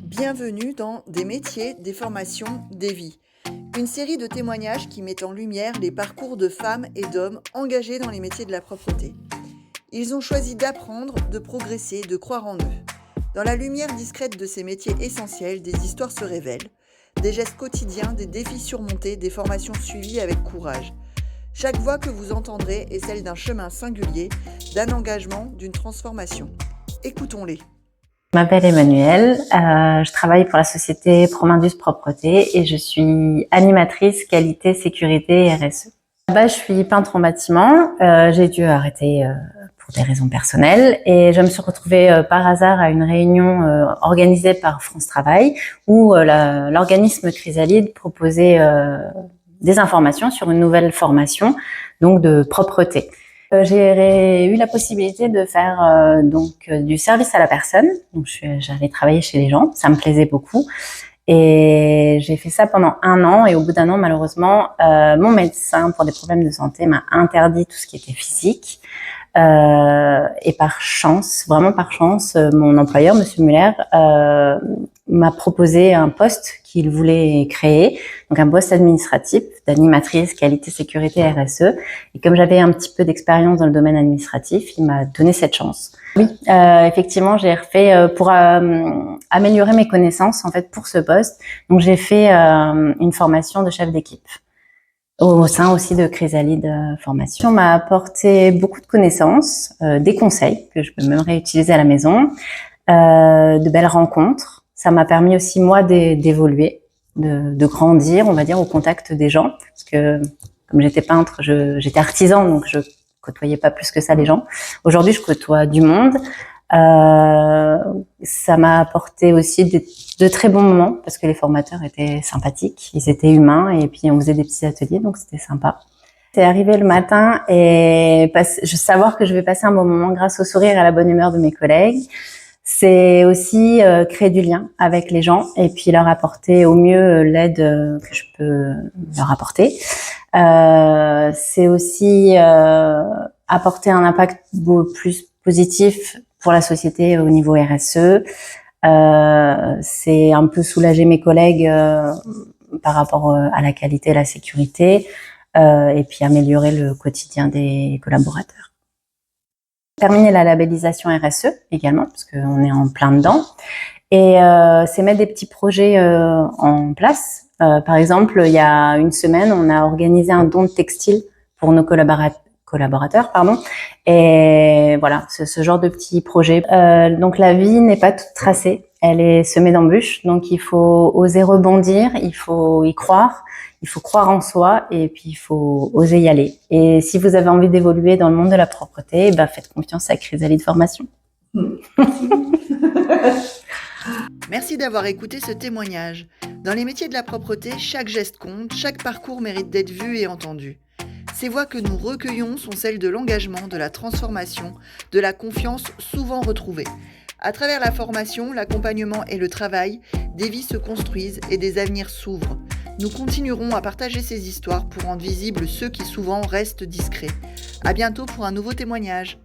Bienvenue dans Des métiers, des formations, des vies. Une série de témoignages qui met en lumière les parcours de femmes et d'hommes engagés dans les métiers de la propreté. Ils ont choisi d'apprendre, de progresser, de croire en eux. Dans la lumière discrète de ces métiers essentiels, des histoires se révèlent, des gestes quotidiens, des défis surmontés, des formations suivies avec courage. Chaque voix que vous entendrez est celle d'un chemin singulier, d'un engagement, d'une transformation. Écoutons-les. Je m'appelle Emmanuelle, je travaille pour la société Promindus Propreté et je suis animatrice qualité, sécurité et RSE. Là-bas, je suis peintre en bâtiment, j'ai dû arrêter pour des raisons personnelles et je me suis retrouvée par hasard à une réunion organisée par France Travail où l'organisme Chrysalide proposait des informations sur une nouvelle formation donc de propreté. J'ai eu la possibilité de faire du service à la personne. Donc j'allais travailler chez les gens, ça me plaisait beaucoup. Et j'ai fait ça pendant 1 an. Et au bout d'1 an, malheureusement, mon médecin, pour des problèmes de santé, m'a interdit tout ce qui était physique. Et par chance, vraiment par chance, mon employeur, Monsieur Muller, m'a proposé un poste qu'il voulait créer, donc un poste administratif d'animatrice qualité, sécurité et RSE. Et comme j'avais un petit peu d'expérience dans le domaine administratif, il m'a donné cette chance. Oui, effectivement, j'ai refait pour améliorer mes connaissances en fait pour ce poste. Donc j'ai fait une formation de chef d'équipe au sein aussi de Chrysalide Formation. On m'a apporté beaucoup de connaissances, des conseils que je peux même réutiliser à la maison, de belles rencontres. Ça m'a permis aussi moi d'évoluer, de grandir, on va dire, au contact des gens, parce que comme j'étais peintre, j'étais artisan, donc je côtoyais pas plus que ça les gens. Aujourd'hui, je côtoie du monde. Ça m'a apporté aussi de très bons moments parce que les formateurs étaient sympathiques, ils étaient humains et puis on faisait des petits ateliers, donc c'était sympa. C'est arrivé le matin et savoir que je vais passer un bon moment grâce au sourire et à la bonne humeur de mes collègues. C'est aussi créer du lien avec les gens et puis leur apporter au mieux l'aide que je peux leur apporter. C'est aussi apporter un impact beaucoup plus positif pour la société au niveau RSE. C'est un peu soulager mes collègues par rapport à la qualité et la sécurité et puis améliorer le quotidien des collaborateurs. Terminer la labellisation RSE également, parce qu'on est en plein dedans. Et c'est mettre des petits projets en place. Par exemple, il y a 1 semaine, on a organisé un don de textile pour nos collaborateurs, pardon. Et voilà, ce genre de petits projets. Donc la vie n'est pas toute tracée, elle est semée d'embûches. Donc il faut oser rebondir, il faut y croire. Il faut croire en soi et puis il faut oser y aller. Et si vous avez envie d'évoluer dans le monde de la propreté, faites confiance à Chrysalide Formation. Merci d'avoir écouté ce témoignage. Dans les métiers de la propreté, chaque geste compte, chaque parcours mérite d'être vu et entendu. Ces voix que nous recueillons sont celles de l'engagement, de la transformation, de la confiance souvent retrouvée. À travers la formation, l'accompagnement et le travail, des vies se construisent et des avenirs s'ouvrent. Nous continuerons à partager ces histoires pour rendre visibles ceux qui souvent restent discrets. À bientôt pour un nouveau témoignage.